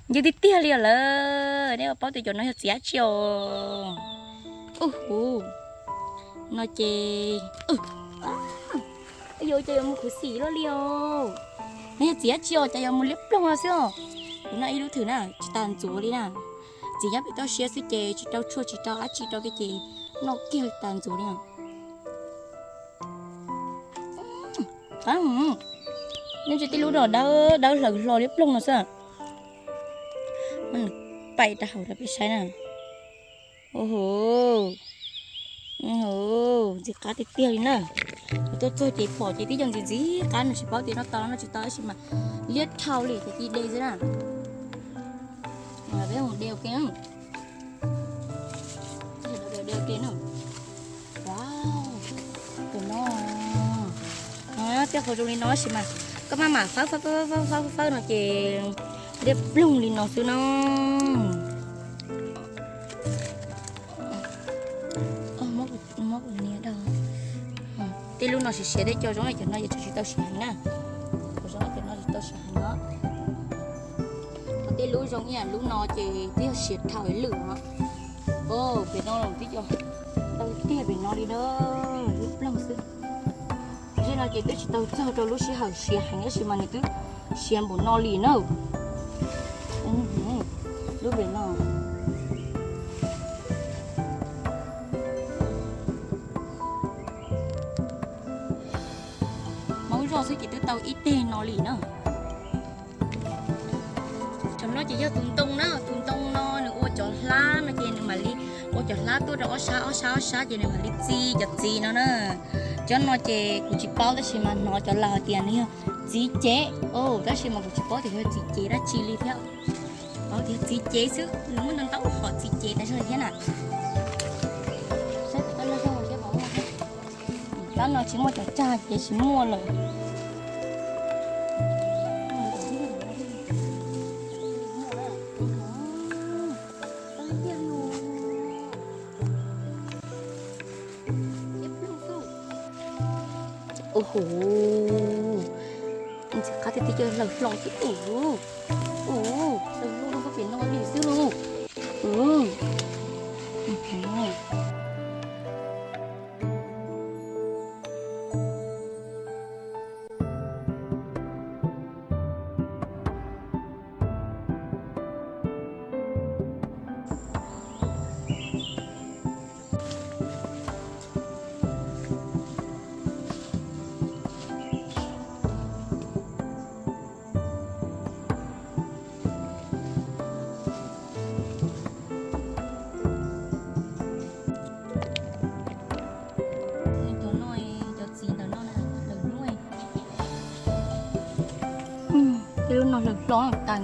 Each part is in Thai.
như tí tia liền là nếu bao tiêu cho nó sẽ chiều nó chê bây giờ chơi một cái xí nó liều nó sẽ chiều chơi một liếp lông à xíu hôm nay lúc thử nào chỉ tàn rú đi nào chỉ nhắc bị tao xé xí chê chỉ tao chua chỉ tao chỉ tao cái gì nó kêu tàn rú đi nào nên chỉ tí lúc đó đau đau lò liếp lông nó saoมันไปแต่เขาจะไปใช้น่ะโอ้โหจิกาติเตียวนี่นะตัวตัวตีปอตีที่ยังจีการมันชิบเอาตีน้ำตาลน้ำจิตตาชิมาเลียดเท้าเลยแต่ตีเดย์ซะน่ะเดี๋ยวเดี๋ยวกินเดี๋ยวกินว้าวตัวน้อยเจ้าเขาตรงนี้น้อยชิมาก็มาหมาฟ้าหน่อยเจงเด็บลุ่งลินน้องซื้อน้องมอกนี้ดอกตีลูกน้องเสียได้เจ้าจ้องไอ้เจ้าน้อยจะชิตเอาเสียนะจ้องไอ้เจ้าน้อยจะเอาเสียเนาะตีลูกจ้องเนี่ยลูกน้องจะที่เสียเท่าไอ้เหลือโอ้เป็นน้องเราที่จะเราที่เป็นน้องดีเด้อลูกลุ่งซื้อที่เราจะได้ชิตเอาเจ้าตัวลูกเสียหายเสียหายสิมันนี่คือเสียบุญน้องลีเนาะลูกเป็นน้องเราซื้อกี่ตัวเตาอีเตนอหลีเนาะฉันเราจะเยอะตุ้งตงเนาะตุ้งตงนอหนึ่งโอ้จอดล้ามาเจนมาลีโอ้จอดล้าตัวเราเอาช้าเจนมาลีจีเนาะเนาะจนนอเจกูจิเป้าแต่ชิมันนอจอดลาวเตียนนี่จีเจโอ้แต่ชิมันกูจิเป้าแต่ว่าจีเจได้ชีลีเท่าเป้าที่จีเจซื้อหรือมันต้องขอจีเจแต่เฉยแค่น่ะใช่ตอนนั้นเราจะบอกว่าตอนนอชิมันจะจ้าเจชิมัวเลยโอ้โหมันจะคัดติเจอเราลองสิโอ้เราลูกก็เปลี่ยนน้องมีซื้อลูกลูกนอนหลับร้อนกัน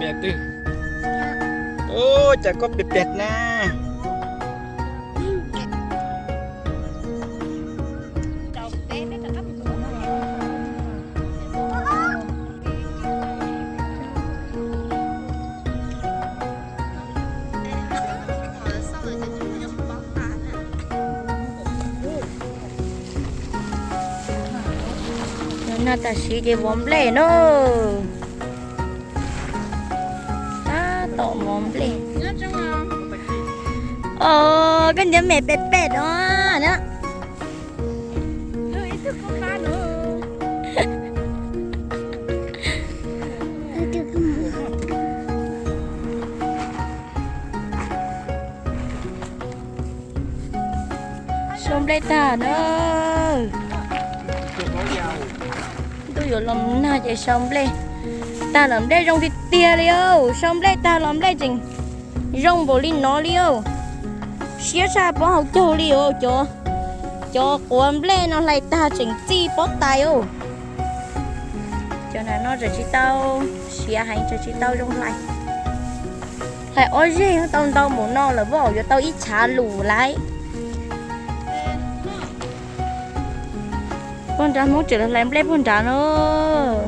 เป็ดตื้อโอ้จะก็เป็ดนะ nó ta chỉ để bom lệ nữa ta tổ bom lệ cái nhớ mẹ bẹp bẹp đó đó xong đây ta nữa tôi vừa làm na chạy xong đây ta làm đây rong thịt tia liêu xong đây ta làm đây chừng rong bò linh nó liêu xía xa bỏ học châu liêu cho cuốn lên nó lại ta chừng chi bó tay ô cho nên nó rồi chỉ tao xía hành cho chỉ tao rong lại ôi gì tao muốn no là bỏ cho tao ít trả lù lại con trả muốn trở lại làm con trả nữa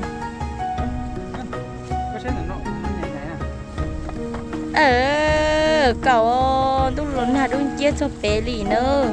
cậu tôi luôn là đun chia cho bé lì nữa